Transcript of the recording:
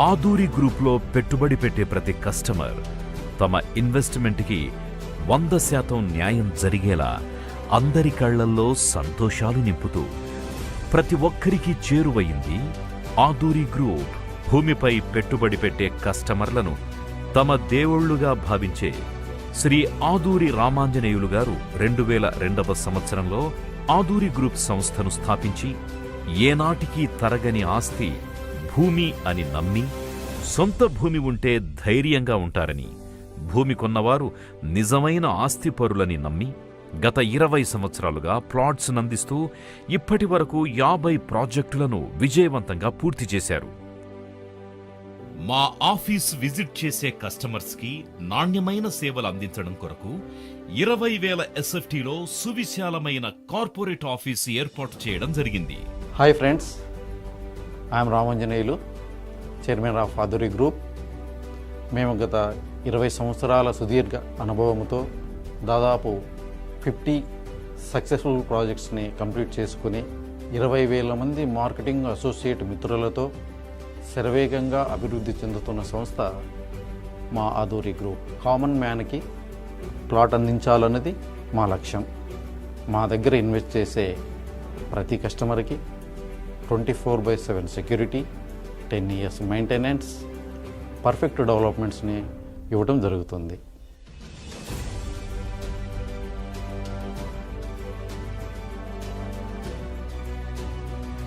ఆదూరి గ్రూప్లో పెట్టుబడి పెట్టే ప్రతి కస్టమర్ తమ ఇన్వెస్ట్మెంట్కి 100% న్యాయం జరిగేలా అందరి కళ్లల్లో సంతోషాలు నింపుతూ ప్రతి ఒక్కరికి చేరువయింది ఆదూరి గ్రూప్. భూమిపై పెట్టుబడి పెట్టే కస్టమర్లను తమ దేవుళ్లుగా భావించే శ్రీ ఆదూరి రామాంజనేయులు గారు 2002వ సంవత్సరంలో ఆదూరి గ్రూప్ సంస్థను స్థాపించి ఏనాటికీ తరగని ఆస్తి భూమి అని నమ్మి, సొంత భూమి ఉంటే ధైర్యంగా ఉంటారని, భూమి కొన్నవారు నిజమైన ఆస్తిపరులని నమ్మి గత 20 సంవత్సరాలుగా ప్లాట్స్ నందిస్తూ ఇప్పటి వరకు 50 ప్రాజెక్టులను విజయవంతంగా పూర్తి చేశారు. మా ఆఫీస్ విజిట్ చేసే కస్టమర్స్కి నాణ్యమైన సేవలు అందించడం కొరకు 20,000 SFTలో సువిశాలమైన కార్పొరేట్ ఆఫీస్ ఏర్పాటు చేయడం జరిగింది. Hi friends, I'm Ramanjaneyulu, chairman of Aduri group. మేము గత 20 సంవత్సరాల సుదీర్ఘ అనుభవంతో దాదాపు 50 సక్సెస్ఫుల్ ప్రాజెక్ట్స్ని కంప్లీట్ చేసుకుని 20,000 మంది మార్కెటింగ్ అసోసియేట్ మిత్రులతో శరవేగంగా అభివృద్ధి చెందుతున్న సంస్థ మా ఆదూరి గ్రూప్. కామన్ మ్యాన్కి ప్లాట్ అందించాలన్నది మా లక్ష్యం. మా దగ్గర ఇన్వెస్ట్ చేసే ప్రతి కస్టమర్కి 24/7 సెక్యూరిటీ, 10 years మెయింటెనెన్స్, పర్ఫెక్ట్ డెవలప్మెంట్స్ని ఇవ్వడం జరుగుతుంది.